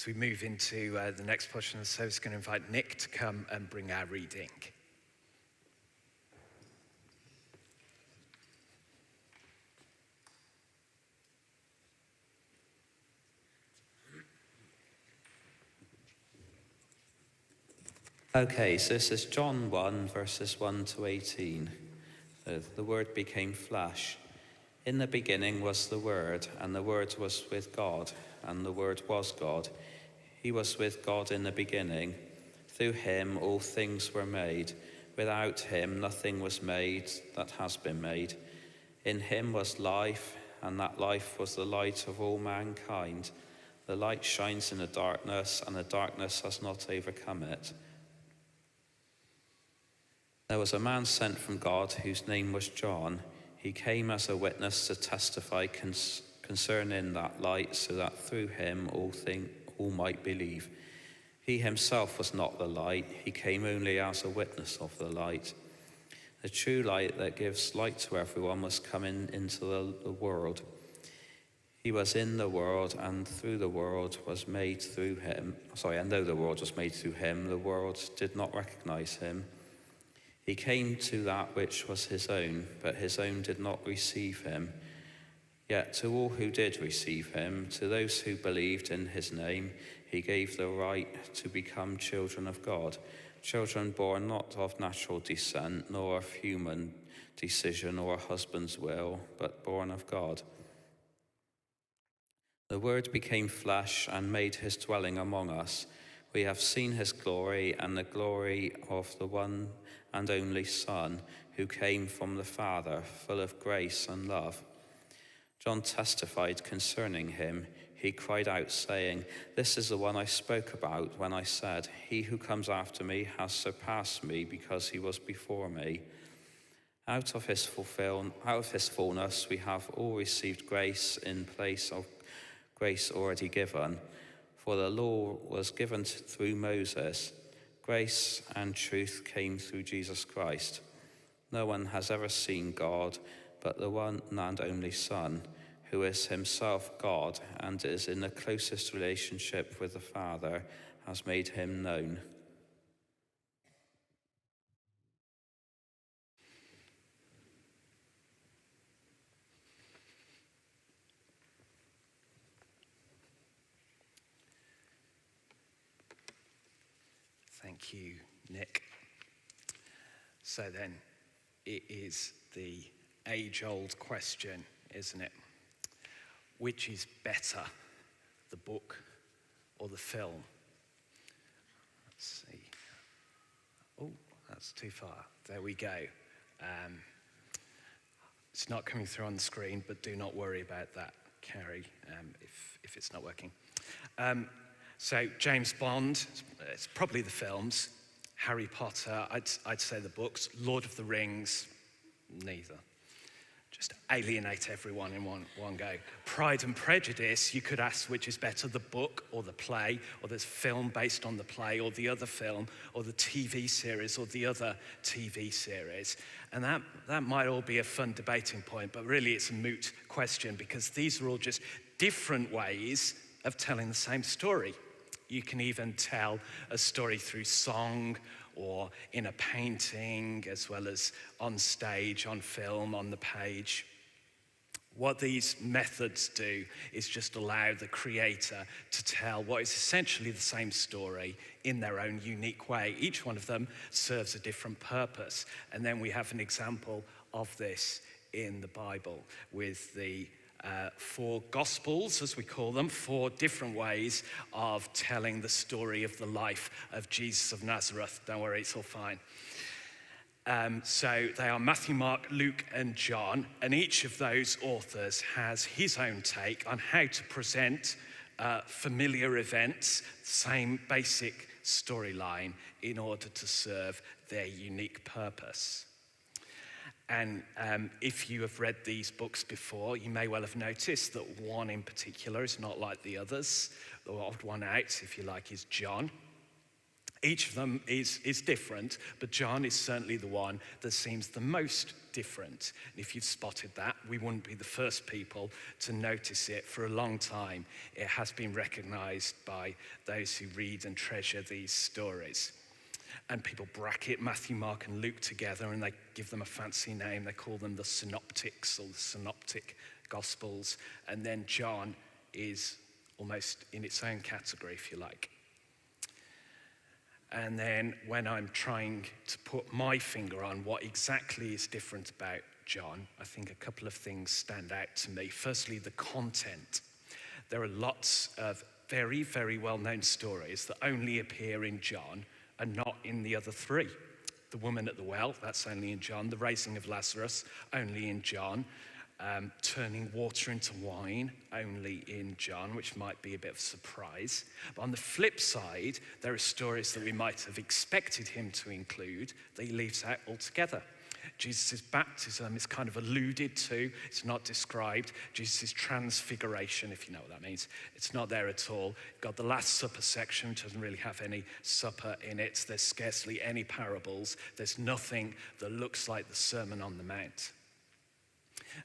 As we move into the next portion of the service, I'm going to invite Nick to come and bring our reading. Okay, so this is John 1, verses 1 to 18. The Word became flesh. In the beginning was the Word, and the Word was with God, and the Word was God. He was with God in the beginning. Through him all things were made. Without him nothing was made that has been made. In him was life, and that life was the light of all mankind. The light shines in the darkness, and the darkness has not overcome it. There was a man sent from God whose name was John. He came as a witness to testify concerning that light, so that through him all might believe. He himself was not the light. He came only as a witness of the light. The true light that gives light to everyone was coming into the world. He was in the world, and through the world was made through him. And though the world was made through him, the world did not recognize him. He came to that which was his own, but his own did not receive him. Yet to all who did receive him, to those who believed in his name, he gave the right to become children of God, children born not of natural descent, nor of human decision or a husband's will, but born of God. The Word became flesh and made his dwelling among us. We have seen his glory, and the glory of the one and only Son, who came from the Father, full of grace and love. John testified concerning him. He cried out, saying, "This is the one I spoke about when I said, 'He who comes after me has surpassed me, because he was before me.' Out of his fullness we have all received grace in place of grace already given. For the law was given through Moses. Grace and truth came through Jesus Christ. No one has ever seen God, but the one and only Son, who is himself God and is in the closest relationship with the Father, has made him known." Thank you, Nick. So then, it is the age-old question, isn't it? Which is better, the book or the film? Let's see. Oh, that's too far. There we go. It's not coming through on the screen, but do not worry about that, Carrie, if it's not working. So James Bond, it's probably the films. Harry Potter, I'd say the books. Lord of the Rings, neither. Just alienate everyone in one go. Pride and Prejudice, you could ask which is better, the book or the play, or this film based on the play, or the other film, or the TV series, or the other TV series. And that might all be a fun debating point, but really it's a moot question, because these are all just different ways of telling the same story. You can even tell a story through song or in a painting, as well as on stage, on film, on the page. What these methods do is just allow the creator to tell what is essentially the same story in their own unique way. Each one of them serves a different purpose. And then we have an example of this in the Bible with the 4 Gospels, as we call them, 4 different ways of telling the story of the life of Jesus of Nazareth. Don't worry, it's all fine. So they are Matthew, Mark, Luke, and John, and each of those authors has his own take on how to present familiar events, same basic storyline, in order to serve their unique purpose. And if you have read these books before, you may well have noticed that one in particular is not like the others. The odd one out, if you like, is John. Each of them is different, but John is certainly the one that seems the most different. And if you've spotted that, we wouldn't be the first people to notice it. For a long time, it has been recognized by those who read and treasure these stories. And people bracket Matthew, Mark, and Luke together, and they give them a fancy name. They call them the synoptics or the synoptic gospels. And then John is almost in its own category, if you like. And then when I'm trying to put my finger on what exactly is different about John, I think a couple of things stand out to me. Firstly, the content. There are lots of very, very well-known stories that only appear in John and not in the other three. The woman at the well, that's only in John. The raising of Lazarus, only in John. Turning water into wine, only in John, which might be a bit of a surprise. But on the flip side, there are stories that we might have expected him to include that he leaves out altogether. Jesus' baptism is kind of alluded to, it's not described. Jesus' transfiguration, if you know what that means, it's not there at all. You've got the Last Supper section, which doesn't really have any supper in it. There's scarcely any parables. There's nothing that looks like the Sermon on the Mount.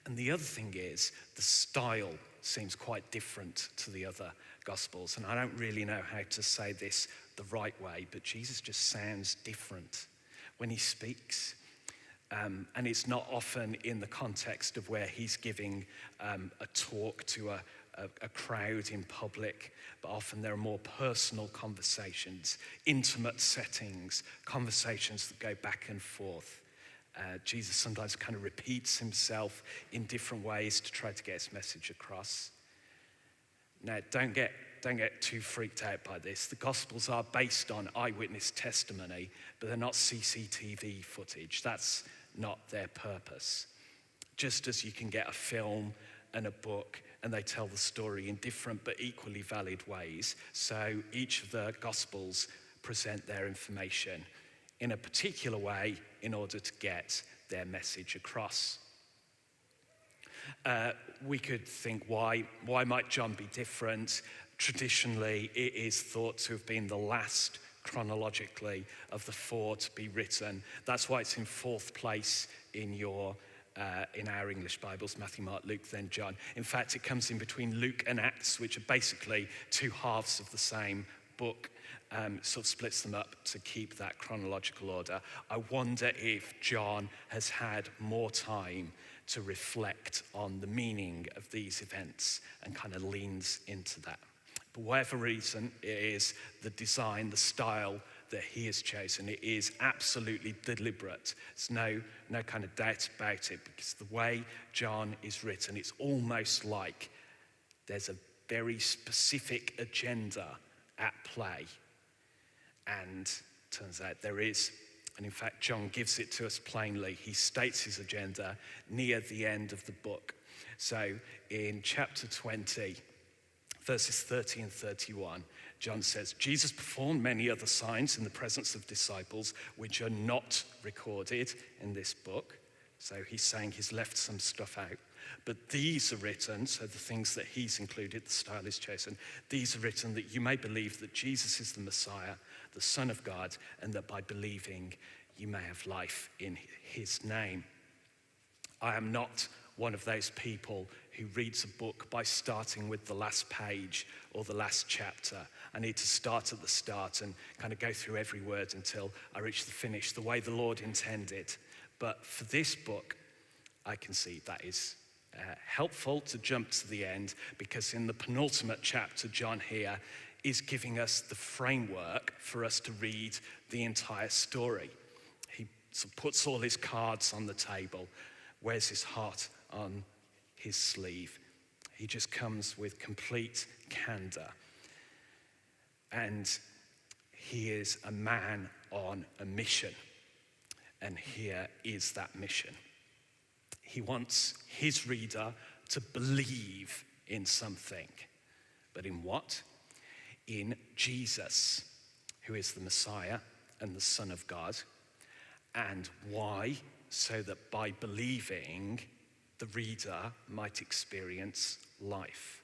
And the other thing is, the style seems quite different to the other Gospels. And I don't really know how to say this the right way, but Jesus just sounds different when he speaks. And it's not often in the context of where he's giving a talk to a crowd in public, but often there are more personal conversations, intimate settings, conversations that go back and forth. Jesus sometimes kind of repeats himself in different ways to try to get his message across. Now, don't get too freaked out by this. The Gospels are based on eyewitness testimony, but they're not CCTV footage. That's not their purpose. Just as you can get a film and a book, and they tell the story in different but equally valid ways, so each of the Gospels present their information in a particular way in order to get their message across. We could think, why might John be different? Traditionally, it is thought to have been the last chronologically of the four to be written. That's why it's in fourth place in our English Bibles, Matthew, Mark, Luke, then John. In fact, it comes in between Luke and Acts, which are basically two halves of the same book. Sort of splits them up to keep that chronological order. I wonder if John has had more time to reflect on the meaning of these events and kind of leans into that. But whatever reason it is, the design, the style that he has chosen, it is absolutely deliberate. There's no kind of doubt about it, because the way John is written, it's almost like there's a very specific agenda at play. And turns out there is. And in fact, John gives it to us plainly. He states his agenda near the end of the book. So in chapter 20, verses 30 and 31, John says, Jesus performed many other signs in the presence of disciples, which are not recorded in this book. So he's saying he's left some stuff out. But these are written, so the things that he's included, the style is chosen, these are written that you may believe that Jesus is the Messiah, the Son of God, and that by believing you may have life in his name. I am not one of those people who reads a book by starting with the last page or the last chapter. I need to start at the start and kind of go through every word until I reach the finish, the way the Lord intended. But for this book, I can see that is helpful to jump to the end, because in the penultimate chapter, John here is giving us the framework for us to read the entire story. He sort of puts all his cards on the table, wears his heart on his sleeve. He just comes with complete candor. And he is a man on a mission. And here is that mission. He wants his reader to believe in something. But in what? In Jesus, who is the Messiah and the Son of God. And why? So that by believing, the reader might experience life.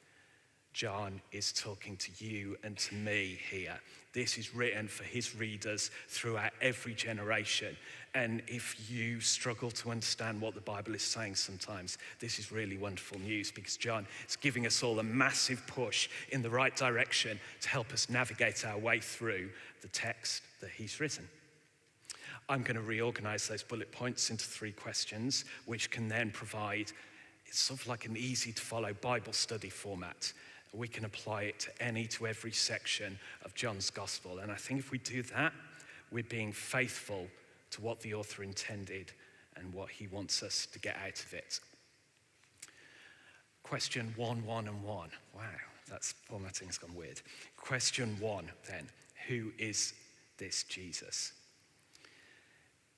John is talking to you and to me here. This is written for his readers throughout every generation. And if you struggle to understand what the Bible is saying sometimes, this is really wonderful news, because John is giving us all a massive push in the right direction to help us navigate our way through the text that he's written. I'm going to reorganize those bullet points into 3 questions, which can then provide, it's sort of like an easy to follow Bible study format. We can apply it to every section of John's gospel. And I think if we do that, we're being faithful to what the author intended and what he wants us to get out of it. Question 1, 1, and 1. Wow, that's formatting's gone weird. Question 1 then, who is this Jesus?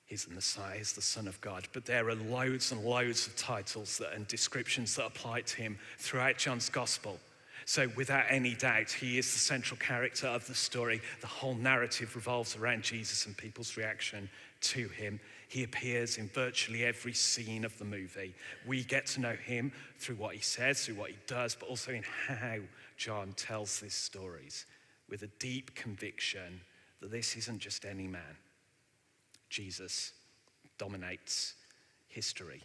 He's the Messiah, he's the Son of God. But there are loads and loads of titles and descriptions that apply to him throughout John's gospel. So without any doubt, he is the central character of the story. The whole narrative revolves around Jesus and people's reaction to him. He appears in virtually every scene of the movie. We get to know him through what he says, through what he does, but also in how John tells these stories, with a deep conviction that this isn't just any man. Jesus dominates history.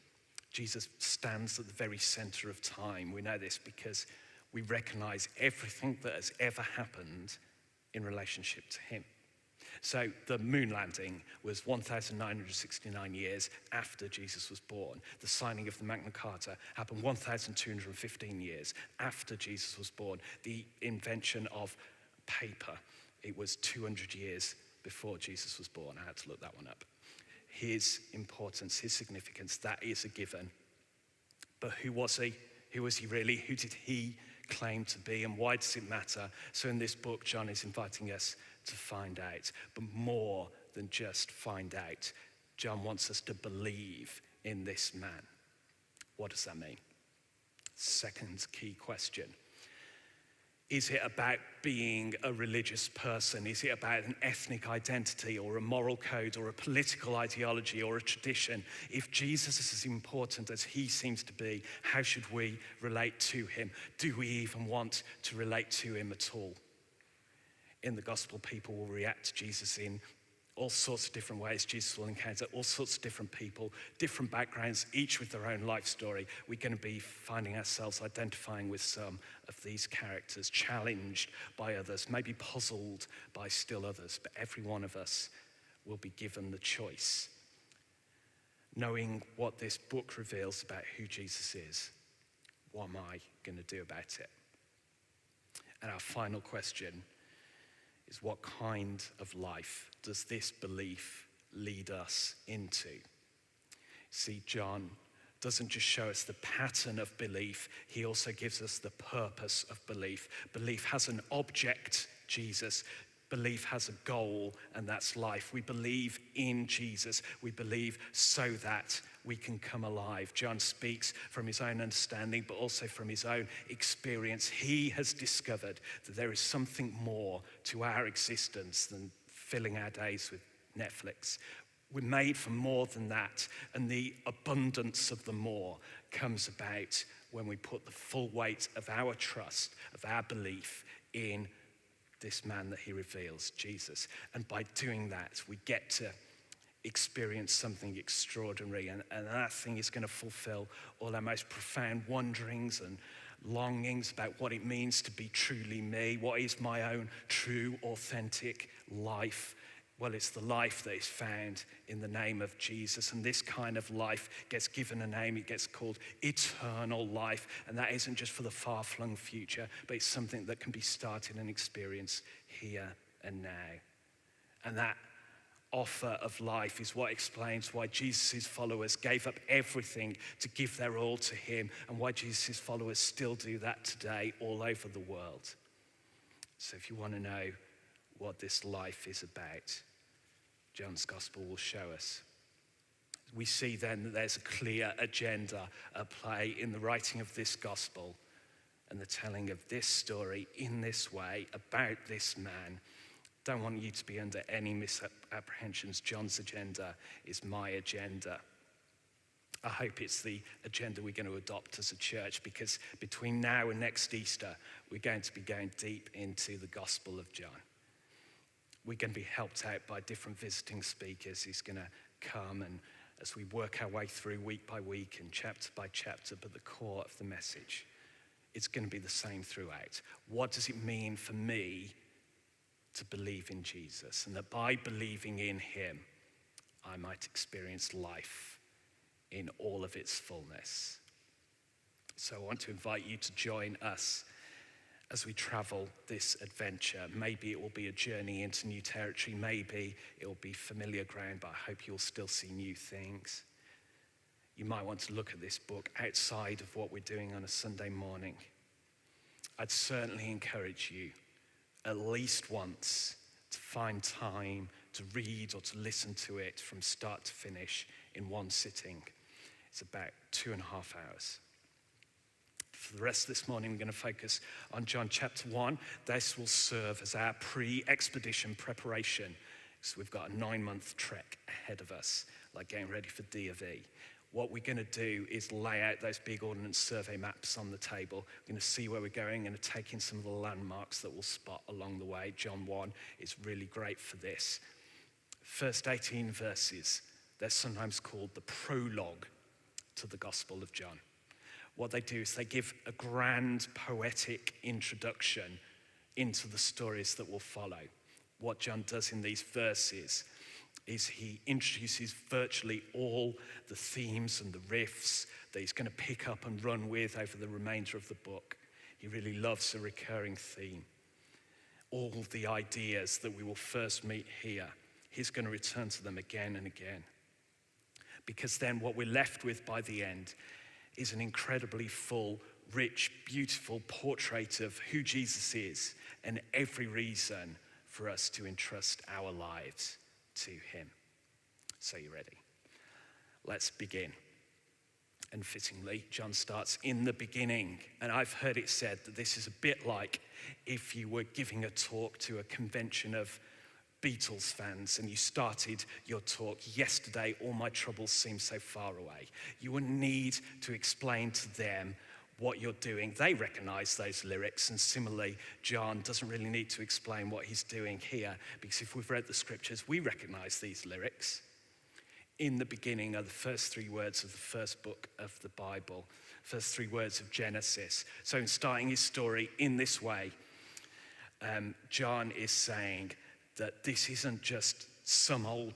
Jesus stands at the very center of time. We know this because we recognize everything that has ever happened in relationship to him. So the moon landing was 1,969 years after Jesus was born. The signing of the Magna Carta happened 1,215 years after Jesus was born. The invention of paper, it was 200 years before Jesus was born. I had to look that one up. His importance, his significance, that is a given. But who was he? Who was he really? Who did he claim to be, and why does it matter? So in this book, John is inviting us to find out, but more than just find out. John wants us to believe in this man. What does that mean? Second key question. Is it about being a religious person? Is it about an ethnic identity or a moral code or a political ideology or a tradition? If Jesus is as important as he seems to be, how should we relate to him? Do we even want to relate to him at all? In the gospel, people will react to Jesus in all sorts of different ways. Jesus will encounter all sorts of different people, different backgrounds, each with their own life story. We're going to be finding ourselves identifying with some of these characters, challenged by others, maybe puzzled by still others. But every one of us will be given the choice, knowing what this book reveals about who Jesus is. What am I going to do about it? And our final question is, what kind of life does this belief lead us into? See, John doesn't just show us the pattern of belief, he also gives us the purpose of belief. Belief has an object, Jesus. Belief has a goal, and that's life. We believe in Jesus. We believe so that we can come alive. John speaks from his own understanding, but also from his own experience. He has discovered that there is something more to our existence than filling our days with Netflix. We're made for more than that, and the abundance of the more comes about when we put the full weight of our trust, of our belief in this man that he reveals, Jesus. And by doing that, we get to experience something extraordinary, and that thing is going to fulfill all our most profound wonderings and longings about what it means to be truly me. What is my own true, authentic life? Well, it's the life that is found in the name of Jesus. And this kind of life gets given a name. It gets called eternal life. And that isn't just for the far-flung future, but it's something that can be started and experienced here and now. And that offer of life is what explains why Jesus' followers gave up everything to give their all to him, and why Jesus' followers still do that today all over the world. So if you want to know what this life is about, John's gospel will show us. We see then that there's a clear agenda at play in the writing of this gospel and the telling of this story in this way about this man. Don't want you to be under any misapprehensions. John's agenda is my agenda. I hope it's the agenda we're going to adopt as a church, because between now and next Easter, we're going to be going deep into the Gospel of John. We're going to be helped out by different visiting speakers who's going to come, and as we work our way through week by week and chapter by chapter, but the core of the message, it's going to be the same throughout. What does it mean for me to believe in Jesus? And that by believing in him, I might experience life in all of its fullness. So I want to invite you to join us as we travel this adventure. Maybe it will be a journey into new territory. Maybe it will be familiar ground, but I hope you'll still see new things. You might want to look at this book outside of what we're doing on a Sunday morning. I'd certainly encourage you at least once to find time to read or to listen to it from start to finish in one sitting. It's about 2.5 hours. For the rest of this morning, we're going to focus on John chapter 1. This will serve as our pre-expedition preparation. So we've got a 9-month trek ahead of us, like getting ready for D of E. What we're going to do is lay out those big ordnance survey maps on the table. We're going to see where we're going and take in some of the landmarks that we'll spot along the way. John 1 is really great for this. First 18 verses, they're sometimes called the prologue to the Gospel of John. What they do is they give a grand poetic introduction into the stories that will follow. What John does in these verses is he introduces virtually all the themes and the riffs that he's going to pick up and run with over the remainder of the book. He really loves a recurring theme. All the ideas that we will first meet here, he's going to return to them again and again. Because then what we're left with by the end is an incredibly full, rich, beautiful portrait of who Jesus is and every reason for us to entrust our lives to him. So you ready? Let's begin. And fittingly, John starts in the beginning. And I've heard it said that this is a bit like if you were giving a talk to a convention of Beatles fans and you started your talk, yesterday all my troubles seem so far away. You will need to explain to them what you're doing. They recognize those lyrics, and similarly, John doesn't really need to explain what he's doing here, because if we've read the scriptures, we recognize these lyrics. In the beginning are the first 3 words of the first book of the Bible, first 3 words of Genesis. So in starting his story in this way, John is saying that this isn't just some old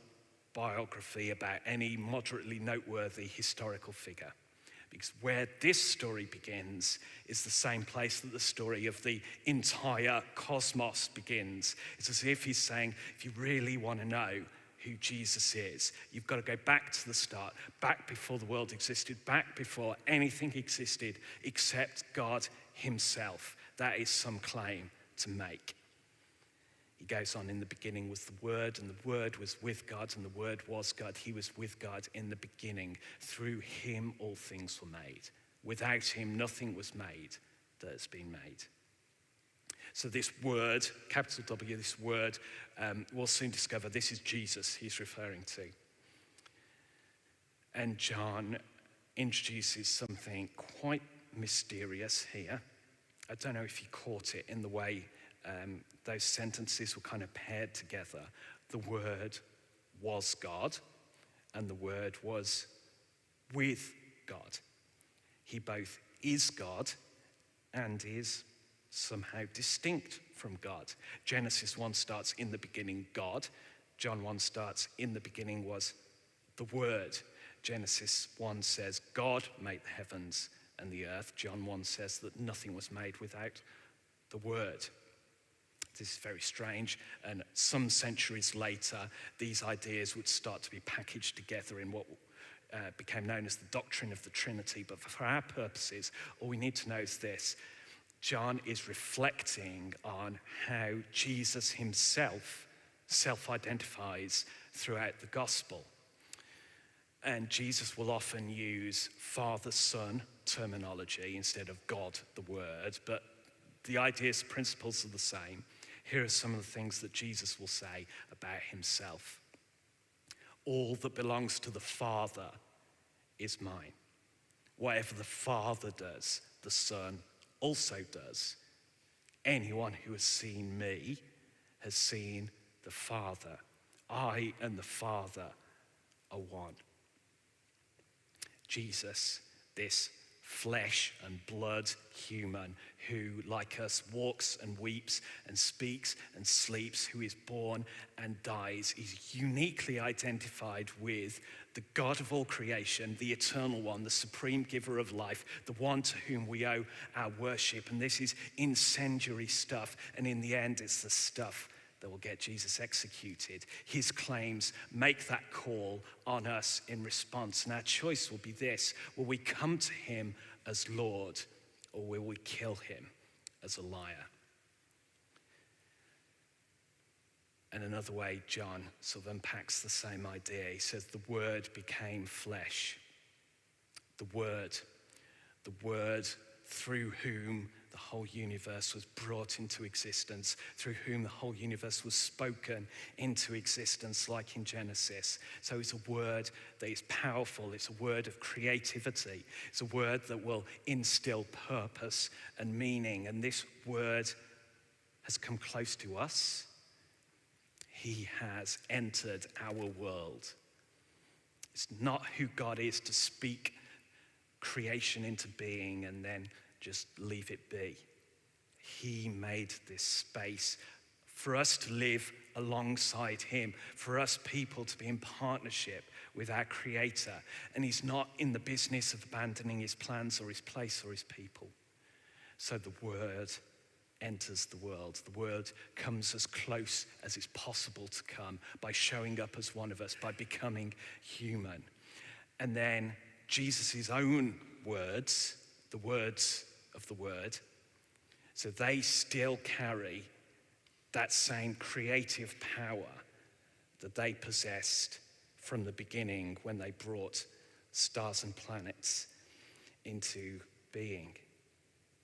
biography about any moderately noteworthy historical figure. Because where this story begins is the same place that the story of the entire cosmos begins. It's as if he's saying, if you really want to know who Jesus is, you've got to go back to the start, back before the world existed, back before anything existed except God himself. That is some claim to make. He goes on, in the beginning was the Word, and the Word was with God, and the Word was God. He was with God in the beginning. Through him all things were made. Without him nothing was made that has been made. So this word, capital W, this word, we'll soon discover this is Jesus he's referring to. And John introduces something quite mysterious here. I don't know if you caught it in the way those sentences were kind of paired together. The Word was God, and the Word was with God. He both is God and is somehow distinct from God. Genesis 1 starts in the beginning, God. John 1 starts in the beginning was the Word. Genesis 1 says God made the heavens and the earth. John 1 says that nothing was made without the Word. This is very strange, and some centuries later, these ideas would start to be packaged together in what became known as the doctrine of the Trinity. But for our purposes, all we need to know is this. John is reflecting on how Jesus himself self-identifies throughout the gospel. And Jesus will often use Father-Son terminology instead of God, the Word, but the ideas, principles are the same. Here are some of the things that Jesus will say about himself. All that belongs to the Father is mine. Whatever the Father does, the Son also does. Anyone who has seen me has seen the Father. I and the Father are one. Jesus, this flesh and blood human who, like us, walks and weeps and speaks and sleeps, who is born and dies, is uniquely identified with the God of all creation, the eternal one, the supreme giver of life, the one to whom we owe our worship. And this is incendiary stuff, and in the end, it's the stuff that will get Jesus executed. His claims make that call on us in response. And our choice will be this: will we come to him as Lord, or will we kill him as a liar? And another way John sort of unpacks the same idea. He says the Word became flesh. The Word through whom the whole universe was brought into existence, through whom the whole universe was spoken into existence, like in Genesis. So it's a word that is powerful. It's a word of creativity. It's a word that will instill purpose and meaning. And this word has come close to us. He has entered our world. It's not who God is to speak creation into being and then just leave it be. He made this space for us to live alongside him, for us people to be in partnership with our Creator. And he's not in the business of abandoning his plans or his place or his people. So the Word enters the world. The Word comes as close as it's possible to come by showing up as one of us, by becoming human. And then Jesus' own words, the words of the Word, so they still carry that same creative power that they possessed from the beginning when they brought stars and planets into being.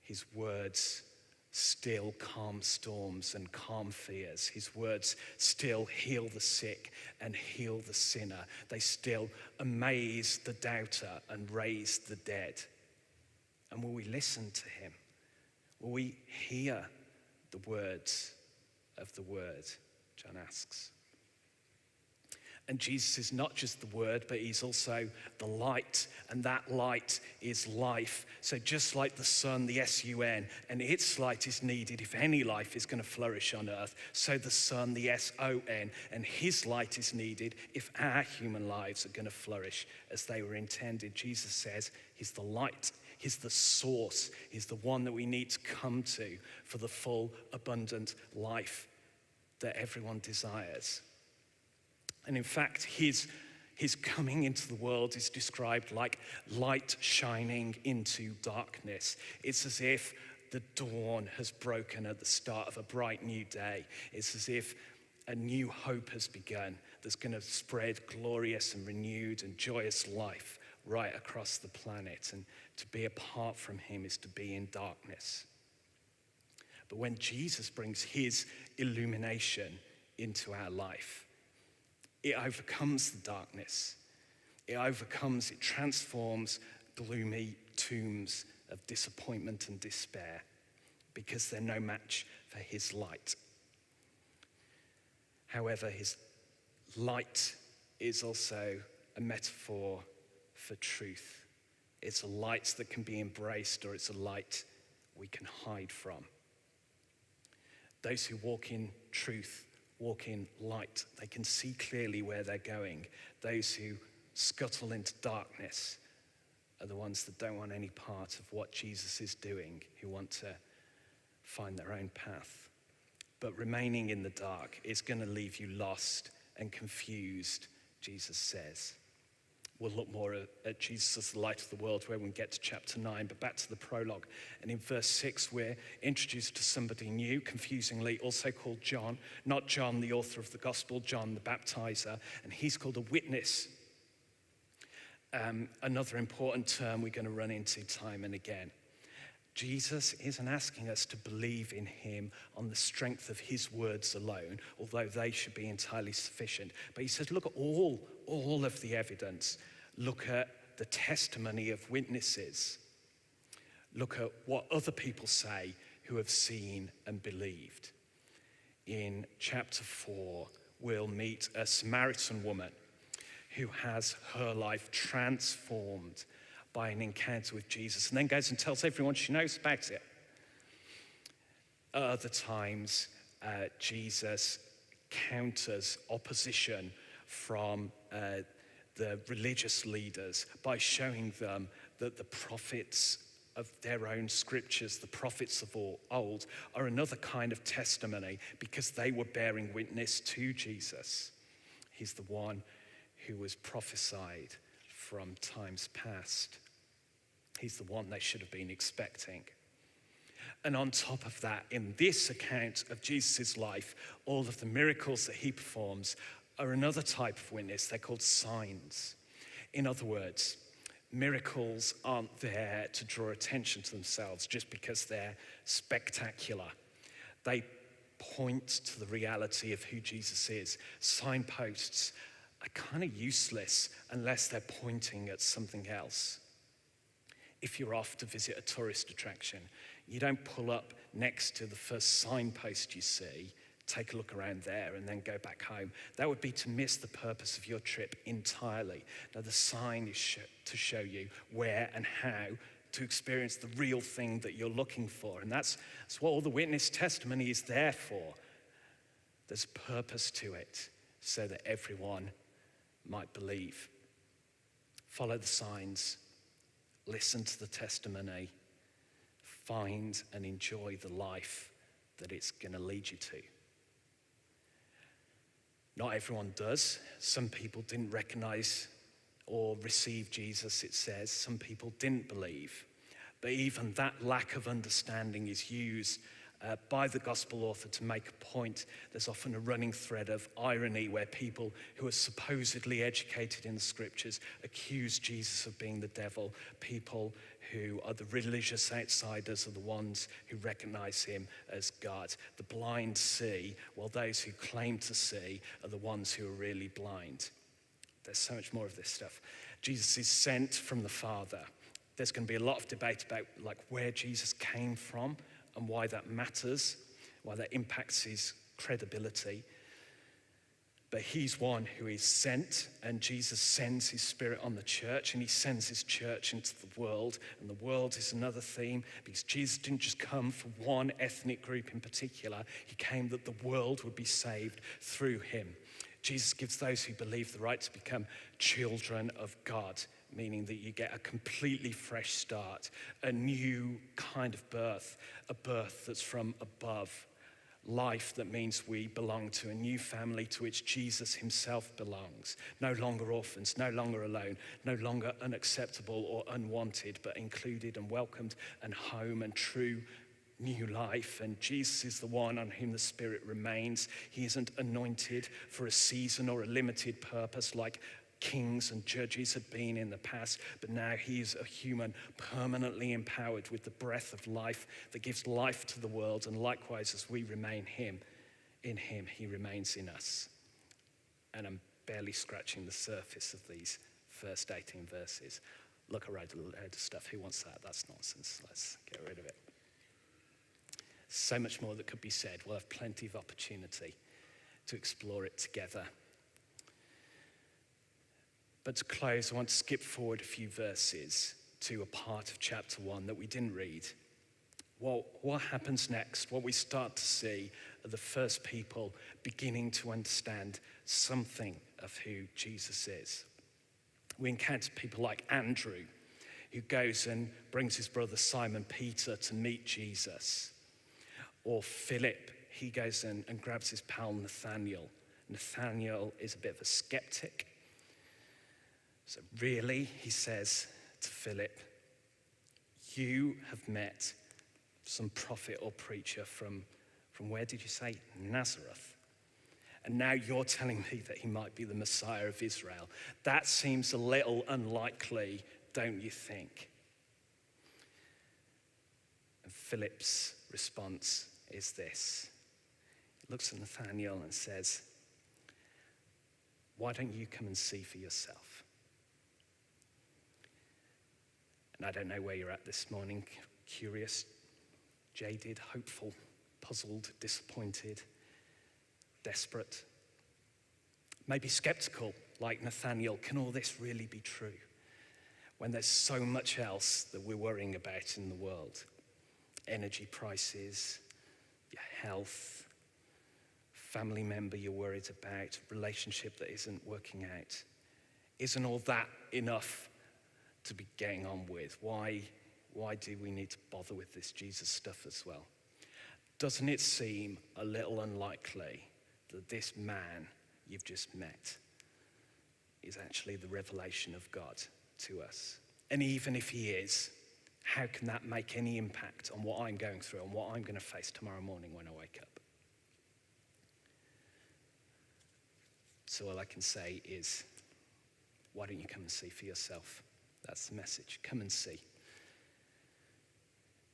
His words still calm storms and calm fears. His words still heal the sick and heal the sinner. They still amaze the doubter and raise the dead. And will we listen to him? Will we hear the words of the Word? John asks. And Jesus is not just the Word, but he's also the light, and that light is life. So just like the sun, the S-U-N, and its light is needed if any life is going to flourish on earth, so the Son, the S-O-N, and his light is needed if our human lives are going to flourish as they were intended. Jesus says he's the light, he's the source, he's the one that we need to come to for the full, abundant life that everyone desires. And in fact, his coming into the world is described like light shining into darkness. It's as if the dawn has broken at the start of a bright new day. It's as if a new hope has begun that's going to spread glorious and renewed and joyous life right across the planet. And to be apart from him is to be in darkness. But when Jesus brings his illumination into our life, it overcomes the darkness. It transforms gloomy tombs of disappointment and despair because they're no match for his light. However, his light is also a metaphor for truth. It's a light that can be embraced, or it's a light we can hide from. Those who walk in truth walk in light. They can see clearly where they're going. Those who scuttle into darkness are the ones that don't want any part of what Jesus is doing, who want to find their own path. But remaining in the dark is going to leave you lost and confused, Jesus says. We'll look more at Jesus as the light of the world when we get to chapter 9, but back to the prologue. And in verse 6, we're introduced to somebody new, confusingly, also called John. Not John, the author of the gospel, John the baptizer, and he's called a witness. Another important term we're going to run into time and again. Jesus isn't asking us to believe in him on the strength of his words alone, although they should be entirely sufficient. But he says, look at all of the evidence. Look at the testimony of witnesses. Look at what other people say who have seen and believed. In chapter 4, we'll meet a Samaritan woman who has her life transformed by an encounter with Jesus, and then goes and tells everyone she knows about it. Other times, Jesus counters opposition from the religious leaders by showing them that the prophets of their own scriptures, the prophets of old, are another kind of testimony because they were bearing witness to Jesus. He's the one who was prophesied from times past. He's the one they should have been expecting. And on top of that, in this account of Jesus' life, all of the miracles that he performs are another type of witness. They're called signs. In other words, miracles aren't there to draw attention to themselves just because they're spectacular. They point to the reality of who Jesus is. Signposts are kind of useless unless they're pointing at something else. If you're off to visit a tourist attraction, you don't pull up next to the first signpost you see, take a look around there, and then go back home. That would be to miss the purpose of your trip entirely. Now, the sign is to show you where and how to experience the real thing that you're looking for. And that's what all the witness testimony is there for. There's purpose to it so that everyone might believe. Follow the signs. Listen to the testimony. Find and enjoy the life that it's going to lead you to. Not everyone does. Some people didn't recognize or receive Jesus, it says. Some people didn't believe. But even that lack of understanding is used by the gospel author to make a point. There's often a running thread of irony where people who are supposedly educated in the scriptures accuse Jesus of being the devil. People who are the religious outsiders are the ones who recognize him as God. The blind see, while those who claim to see are the ones who are really blind. There's so much more of this stuff. Jesus is sent from the Father. There's going to be a lot of debate about where Jesus came from and why that matters, why that impacts his credibility. But he's one who is sent, and Jesus sends his Spirit on the church, and he sends his church into the world. And the world is another theme, because Jesus didn't just come for one ethnic group in particular. He came that the world would be saved through him. Jesus gives those who believe the right to become children of God, meaning that you get a completely fresh start, a new kind of birth, a birth that's from above. Life that means we belong to a new family to which Jesus himself belongs. No longer orphans, no longer alone, no longer unacceptable or unwanted, but included and welcomed and home and true new life. And Jesus is the one on whom the Spirit remains. He isn't anointed for a season or a limited purpose like kings and judges had been in the past, but now he is a human permanently empowered with the breath of life that gives life to the world. And likewise, as we remain in him, he remains in us. And I'm barely scratching the surface of these first 18 verses. Look, I wrote a load of stuff. Who wants that? That's nonsense. Let's get rid of it. So much more that could be said. We'll have plenty of opportunity to explore it together. But to close, I want to skip forward a few verses to a part of chapter 1 that we didn't read. Well, what happens next? What we start to see are the first people beginning to understand something of who Jesus is. We encounter people like Andrew, who goes and brings his brother Simon Peter to meet Jesus. Or Philip, he goes and grabs his pal Nathaniel. Nathaniel is a bit of a skeptic. So really, he says to Philip, you have met some prophet or preacher from where did you say? Nazareth. And now you're telling me that he might be the Messiah of Israel. That seems a little unlikely, don't you think? And Philip's response is this. He looks at Nathanael and says, why don't you come and see for yourself? And I don't know where you're at this morning, curious, jaded, hopeful, puzzled, disappointed, desperate, maybe skeptical, like Nathaniel. Can all this really be true? When there's so much else that we're worrying about in the world. Energy prices, your health, family member you're worried about, relationship that isn't working out. Isn't all that enough to be getting on with? Why do we need to bother with this Jesus stuff as well? Doesn't it seem a little unlikely that this man you've just met is actually the revelation of God to us? And even if he is, how can that make any impact on what I'm going through and what I'm going to face tomorrow morning when I wake up? So all I can say is, why don't you come and see for yourself? That's the message. Come and see.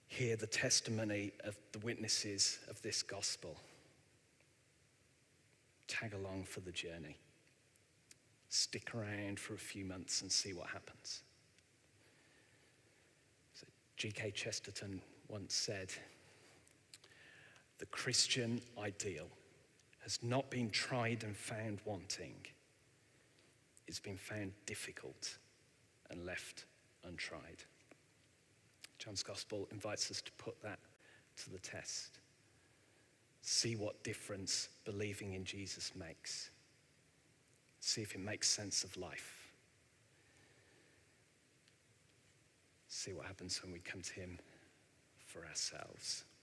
Hear the testimony of the witnesses of this gospel. Tag along for the journey. Stick around for a few months and see what happens. So G.K. Chesterton once said, "The Christian ideal has not been tried and found wanting. It's been found difficult and left untried." John's Gospel invites us to put that to the test. See what difference believing in Jesus makes. See if it makes sense of life. See what happens when we come to him for ourselves.